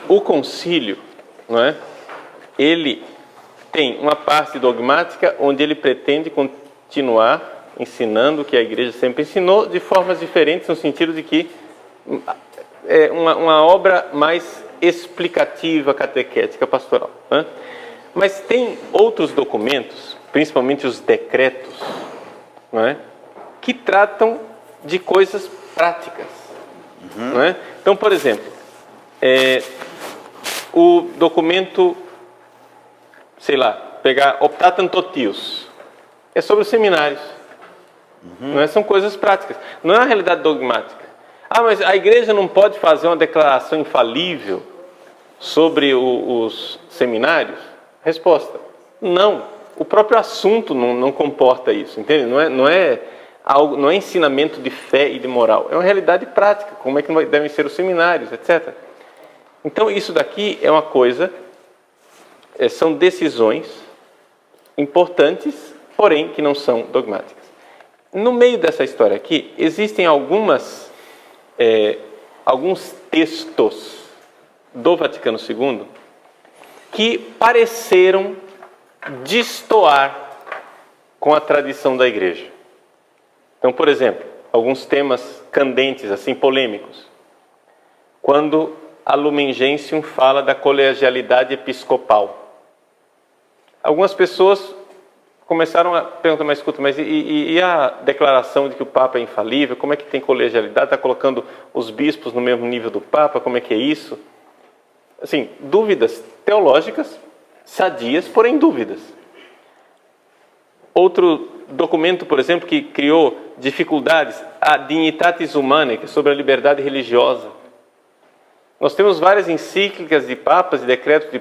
o concílio, não é? Ele tem uma parte dogmática onde ele pretende continuar ensinando o que a igreja sempre ensinou, de formas diferentes, no sentido de que é uma obra mais explicativa, catequética, pastoral, né? Mas tem outros documentos, principalmente os decretos, não é? Que tratam de coisas práticas, não é? Então, por exemplo, o documento, sei lá, pegar Optatam Totius, é sobre os seminários, não é? São coisas práticas, não é uma realidade dogmática. Ah, mas a igreja não pode fazer uma declaração infalível sobre os seminários? Resposta: não. O próprio assunto não comporta isso, entende? Não é ensinamento de fé e de moral. É uma realidade prática, como é que devem ser os seminários, etc. Então, isso daqui é uma coisa, são decisões importantes, porém que não são dogmáticas. No meio dessa história aqui, existem alguns textos do Vaticano II que pareceram destoar com a tradição da igreja. Então, por exemplo, alguns temas candentes, assim, polêmicos. Quando a Lumen Gentium fala da colegialidade episcopal. Algumas pessoas começaram a perguntar, mas escuta, mas e a declaração de que o Papa é infalível? Como é que tem colegialidade? Está colocando os bispos no mesmo nível do Papa? Como é que é isso? Assim, dúvidas teológicas, sadias, porém dúvidas. Outro documento, por exemplo, que criou dificuldades, a Dignitatis Humanae, que é sobre a liberdade religiosa. Nós temos várias encíclicas de papas e decretos de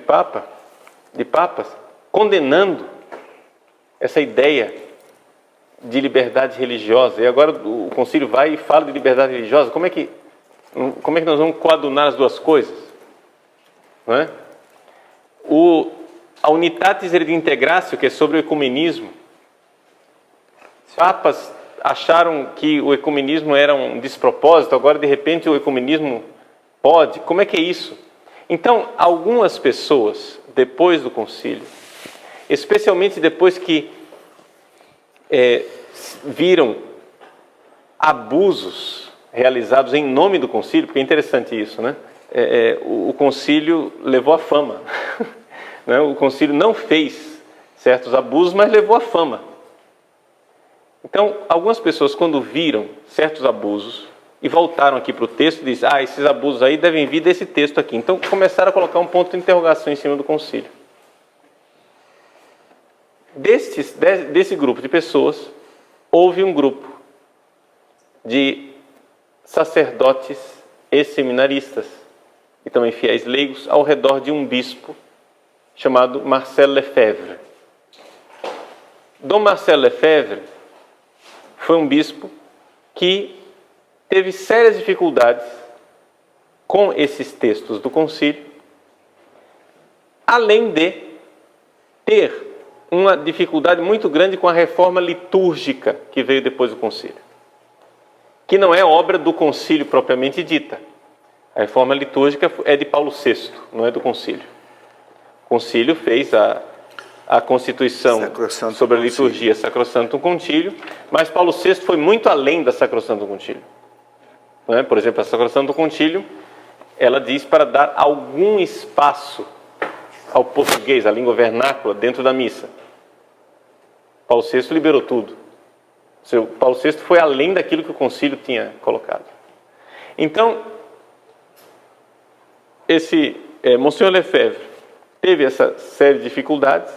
papas, condenando essa ideia de liberdade religiosa. E agora o concílio vai e fala de liberdade religiosa. Como é que nós vamos coadunar as duas coisas? Não é? A Unitatis Redintegratio, que é sobre o ecumenismo. Os papas acharam que o ecumenismo era um despropósito, agora de repente o ecumenismo pode. Como é que é isso? Então, algumas pessoas, depois do concílio, especialmente depois que viram abusos realizados em nome do concílio, porque é interessante isso, né? O concílio levou à fama. Né? O concílio não fez certos abusos, mas levou à fama. Então, algumas pessoas, quando viram certos abusos e voltaram aqui para o texto, dizem, esses abusos aí devem vir desse texto aqui. Então, começaram a colocar um ponto de interrogação em cima do concílio. Desse grupo de pessoas, houve um grupo de sacerdotes e seminaristas, e também fiéis leigos, ao redor de um bispo chamado Marcel Lefebvre. Dom Marcel Lefebvre foi um bispo que teve sérias dificuldades com esses textos do concílio, além de ter uma dificuldade muito grande com a reforma litúrgica que veio depois do concílio, que não é obra do concílio propriamente dita. A reforma litúrgica é de Paulo VI, não é do concílio. O concílio fez a Constituição sobre a liturgia Sacrosanctum Concilium, mas Paulo VI foi muito além da Sacrosanctum Concilium. Não é? Por exemplo, a Sacrosanctum Concilium, ela diz para dar algum espaço ao português, à língua vernácula, dentro da missa. Paulo VI liberou tudo. Paulo VI foi além daquilo que o concílio tinha colocado. Então, Monsenhor Lefebvre teve essa série de dificuldades.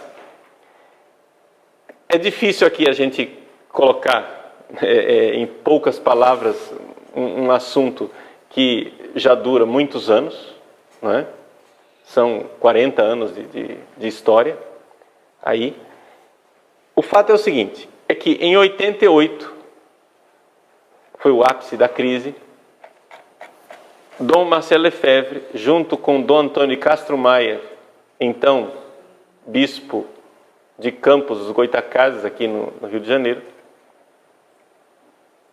É difícil aqui a gente colocar em poucas palavras um assunto que já dura muitos anos, não é? São 40 anos de história aí. O fato é o seguinte, é que em 88, foi o ápice da crise, Dom Marcel Lefebvre, junto com Dom Antônio Castro Maia, então bispo de Campos dos Goitacazes, aqui no Rio de Janeiro,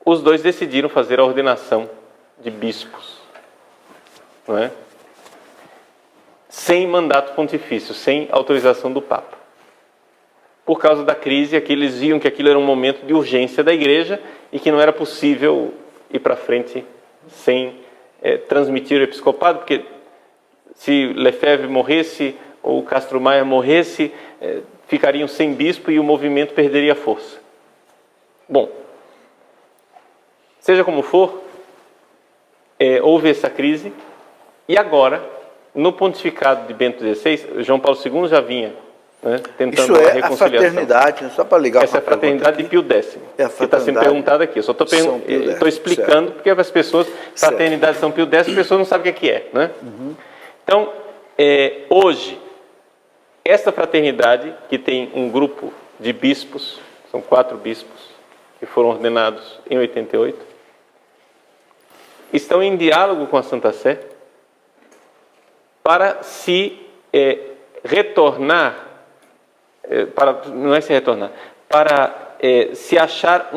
os dois decidiram fazer a ordenação de bispos, não é? sem mandato pontifício, sem autorização do Papa. Por causa da crise, eles viam que aquilo era um momento de urgência da Igreja e que não era possível ir para frente sem transmitir o episcopado, porque se Lefebvre morresse ou Castro Maia morresse, ficariam sem bispo e o movimento perderia força. Bom, seja como for, houve essa crise e agora, no pontificado de Bento XVI, João Paulo II já vinha tentando uma reconciliação. A fraternidade, só para ligar. Essa é a fraternidade de Pio X, que está sendo perguntado aqui. Eu só estou explicando, porque as pessoas, fraternidade de São Pio X, as pessoas não sabem o que é. Né? Uhum. Então, hoje, esta fraternidade, que tem um grupo de bispos, são 4 bispos, que foram ordenados em 88, estão em diálogo com a Santa Sé para se retornar, para se achar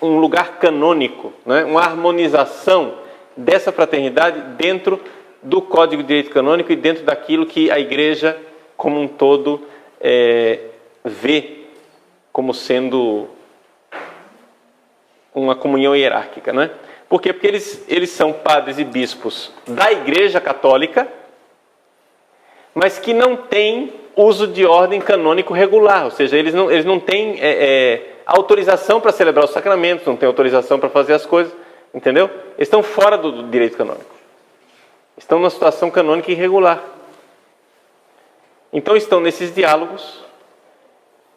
um lugar canônico, né? Uma harmonização dessa fraternidade dentro do Código de Direito Canônico e dentro daquilo que a Igreja como um todo vê como sendo uma comunhão hierárquica, né? Por quê? Porque eles são padres e bispos da Igreja Católica, mas que não têm uso de ordem canônico regular, ou seja, eles não têm autorização para celebrar os sacramentos, não têm autorização para fazer as coisas, entendeu? Eles estão fora do direito canônico. Estão numa situação canônica irregular. Então estão nesses diálogos.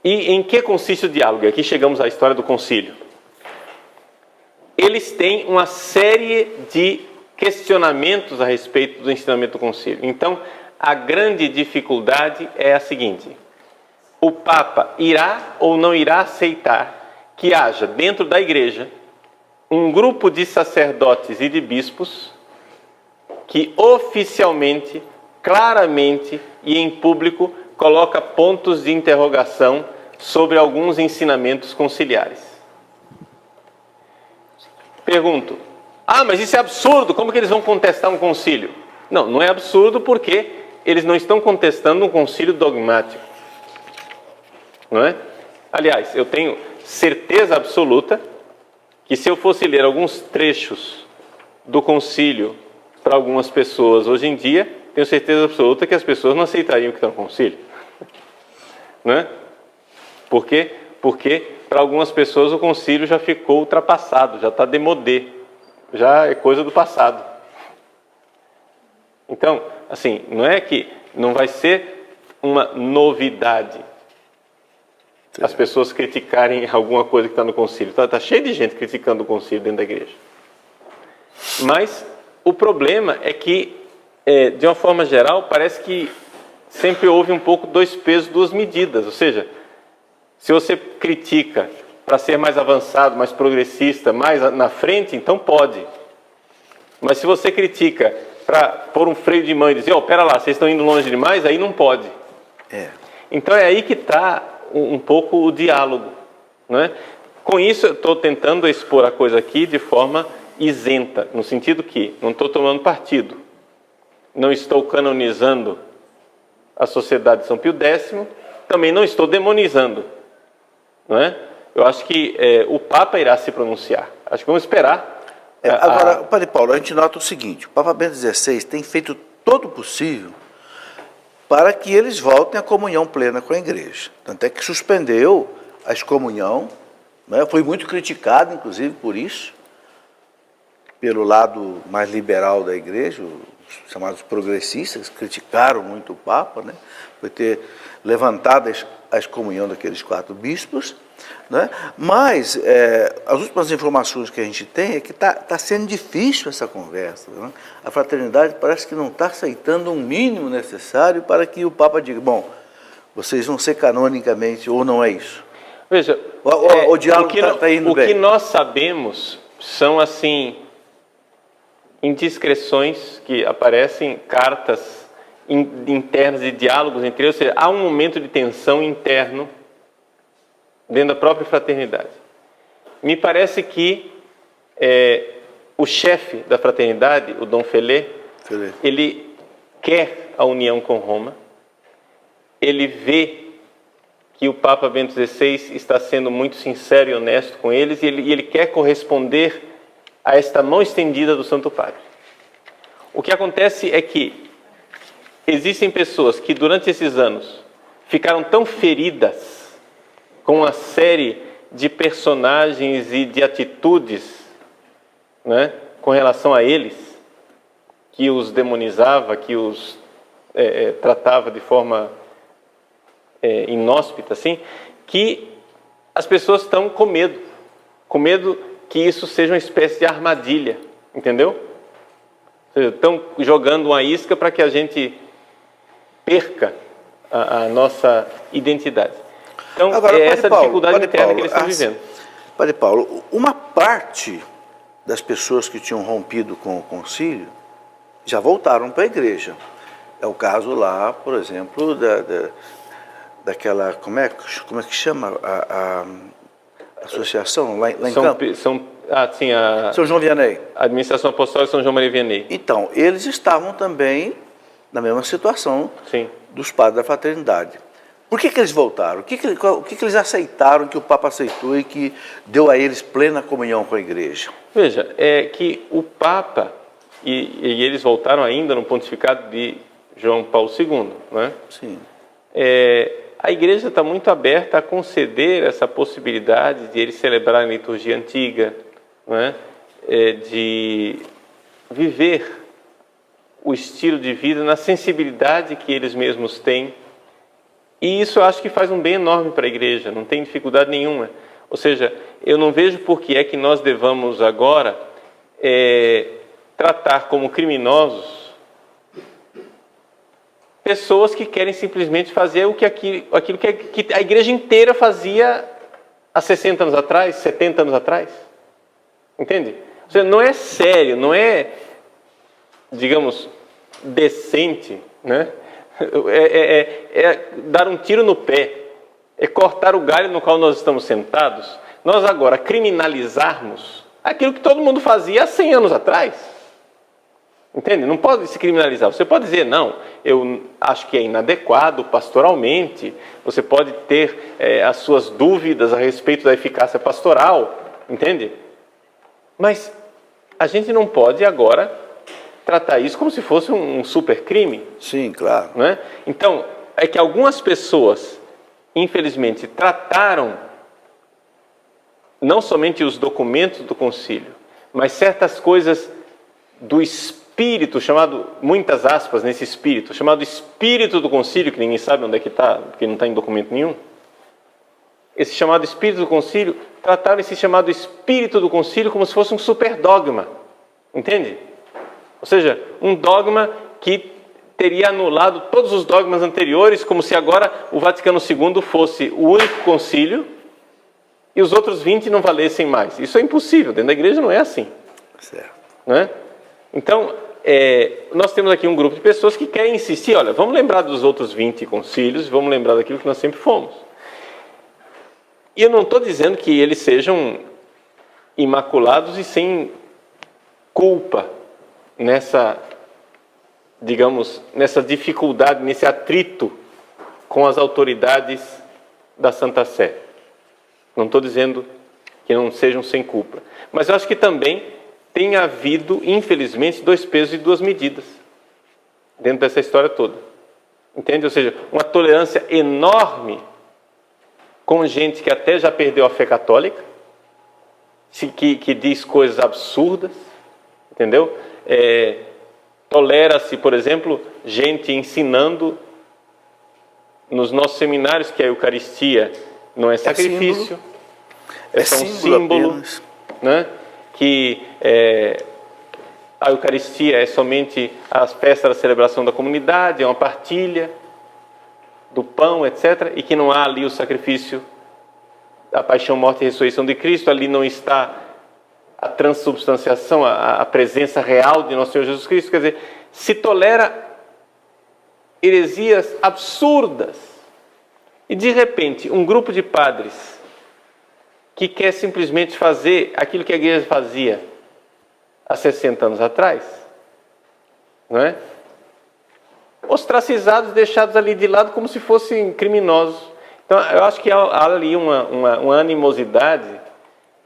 E em que consiste o diálogo? E aqui chegamos à história do concílio. Eles têm uma série de questionamentos a respeito do ensinamento do concílio. Então, a grande dificuldade é a seguinte: o Papa irá ou não irá aceitar que haja dentro da Igreja um grupo de sacerdotes e de bispos que oficialmente, claramente e em público coloca pontos de interrogação sobre alguns ensinamentos conciliares. Pergunto: mas isso é absurdo, como que eles vão contestar um concílio? Não, não é absurdo porque eles não estão contestando um concílio dogmático, não é? Aliás, eu tenho certeza absoluta que se eu fosse ler alguns trechos do concílio para algumas pessoas hoje em dia, tenho certeza absoluta que as pessoas não aceitariam o que está no concílio. Não é? Por quê? Porque para algumas pessoas o concílio já ficou ultrapassado, já está démodé, já é coisa do passado. Então, assim, não é que não vai ser uma novidade as pessoas criticarem alguma coisa que está no concílio. Está cheio de gente criticando o concílio dentro da igreja. Mas o problema é que, de uma forma geral, parece que sempre houve um pouco 2 pesos, 2 medidas. Ou seja, se você critica para ser mais avançado, mais progressista, mais na frente, então pode. Mas se você critica para pôr um freio de mão e dizer, pera lá, vocês estão indo longe demais, aí não pode. Então é aí que está um pouco o diálogo, né? Com isso eu estou tentando expor a coisa aqui de forma isenta, no sentido que não estou tomando partido, não estou canonizando a Sociedade de São Pio X, também não estou demonizando, não é? Eu acho que o Papa irá se pronunciar. Acho que vamos esperar. Agora, Padre Paulo, a gente nota o seguinte: o Papa Bento XVI tem feito todo o possível para que eles voltem à comunhão plena com a Igreja. Tanto é que suspendeu a excomunhão, né? Foi muito criticado, inclusive, por isso, pelo lado mais liberal da Igreja, os chamados progressistas, criticaram muito o Papa, né? Por ter levantado a excomunhão daqueles 4 bispos, né? Mas as últimas informações que a gente tem é que está sendo difícil essa conversa, né? A fraternidade parece que não está aceitando um mínimo necessário para que o Papa diga, bom, vocês vão ser canonicamente, ou não é isso? Veja, o diálogo está indo bem. O que nós sabemos são, assim, indiscrições que aparecem, cartas internas e diálogos entre eles, ou seja, há um momento de tensão interno dentro da própria fraternidade. Me parece que o chefe da fraternidade, o Dom Felé, ele quer a união com Roma, ele vê que o Papa Bento XVI está sendo muito sincero e honesto com eles, e ele quer corresponder a esta mão estendida do Santo Padre. O que acontece é que existem pessoas que durante esses anos ficaram tão feridas com uma série de personagens e de atitudes, né, com relação a eles, que os demonizava, que os tratava de forma inóspita, assim, que as pessoas estão com medo que isso seja uma espécie de armadilha, entendeu? Ou seja, estão jogando uma isca para que a gente perca a nossa identidade. Então, agora, essa dificuldade interna que eles estão vivendo. Padre Paulo, uma parte das pessoas que tinham rompido com o concílio já voltaram para a igreja. É o caso lá, por exemplo, daquela, como é que chama a associação lá em Campo? São João Vianney. A Administração Apostólica São João Maria Vianney. Então, eles estavam também na mesma situação, sim, dos padres da fraternidade. Por que eles voltaram? O que eles aceitaram, que o Papa aceitou e que deu a eles plena comunhão com a igreja? Veja, é que o Papa, e eles voltaram ainda no pontificado de João Paulo II, né? Sim. A igreja está muito aberta a conceder essa possibilidade de eles celebrarem a liturgia antiga, né? De viver o estilo de vida na sensibilidade que eles mesmos têm. E isso eu acho que faz um bem enorme para a igreja, não tem dificuldade nenhuma. Ou seja, eu não vejo por que é que nós devamos agora tratar como criminosos pessoas que querem simplesmente fazer aquilo que a igreja inteira fazia há 60 anos atrás, 70 anos atrás. Entende? Ou seja, não é sério, não é, digamos, decente, né? É dar um tiro no pé, é cortar o galho no qual nós estamos sentados, nós agora criminalizarmos aquilo que todo mundo fazia há 100 anos atrás. Entende? Não pode se criminalizar. Você pode dizer, não, eu acho que é inadequado pastoralmente, você pode ter as suas dúvidas a respeito da eficácia pastoral, entende? Mas a gente não pode agora tratar isso como se fosse um super crime. Sim, claro. Né? Então, é que algumas pessoas, infelizmente, trataram não somente os documentos do concílio, mas certas coisas do espírito, chamado, muitas aspas nesse espírito, chamado espírito do concílio, que ninguém sabe onde é que está, porque não está em documento nenhum. Esse chamado espírito do concílio, trataram esse chamado espírito do concílio como se fosse um super dogma. Entende? Ou seja, um dogma que teria anulado todos os dogmas anteriores, como se agora o Vaticano II fosse o único concílio e os outros 20 não valessem mais. Isso é impossível, dentro da igreja não é assim. Certo. Né? Então, nós temos aqui um grupo de pessoas que querem insistir, olha, vamos lembrar dos outros 20 concílios, vamos lembrar daquilo que nós sempre fomos. E eu não estou dizendo que eles sejam imaculados e sem culpa nessa, digamos, nessa dificuldade, nesse atrito com as autoridades da Santa Sé. Não estou dizendo que não sejam sem culpa. Mas eu acho que também tem havido, infelizmente, 2 pesos e 2 medidas dentro dessa história toda. Entende? Ou seja, uma tolerância enorme com gente que até já perdeu a fé católica, que diz coisas absurdas, entendeu? Tolera-se, por exemplo, gente ensinando nos nossos seminários que a Eucaristia não é sacrifício, é só um símbolo, né? Que a Eucaristia é somente a festa da celebração da comunidade, é uma partilha do pão, etc., e que não há ali o sacrifício da paixão, morte e ressurreição de Cristo, ali não está a transubstanciação, a presença real de nosso Senhor Jesus Cristo. Quer dizer, se tolera heresias absurdas, e de repente um grupo de padres que quer simplesmente fazer aquilo que a igreja fazia há 60 anos atrás, não é? ostracizados, deixados ali de lado como se fossem criminosos. Então, eu acho que há ali uma animosidade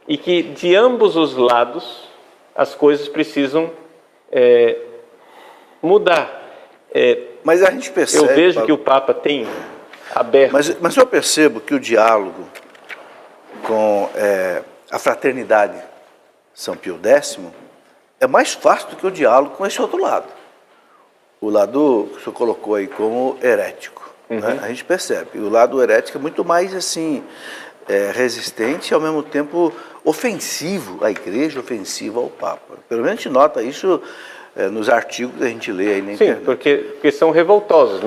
e que de ambos os lados as coisas precisam mudar. Mas a gente percebe... Eu vejo que o Papa tem aberto... Mas eu percebo que o diálogo com a fraternidade São Pio X é mais fácil do que o diálogo com esse outro lado. O lado que o senhor colocou aí como herético. Né? A gente percebe. O lado herético é muito mais assim, resistente e ao mesmo tempo ofensivo à igreja, ofensivo ao Papa. Pelo menos a gente nota isso nos artigos que a gente lê aí na internet. Sim, porque são revoltosos.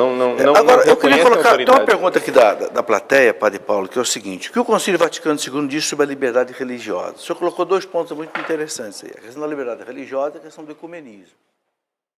Agora, eu queria colocar tem uma pergunta aqui da plateia, Padre Paulo, que é o seguinte: o que o Concílio Vaticano II diz sobre a liberdade religiosa? O senhor colocou 2 pontos muito interessantes aí: a questão da liberdade religiosa e a questão do ecumenismo.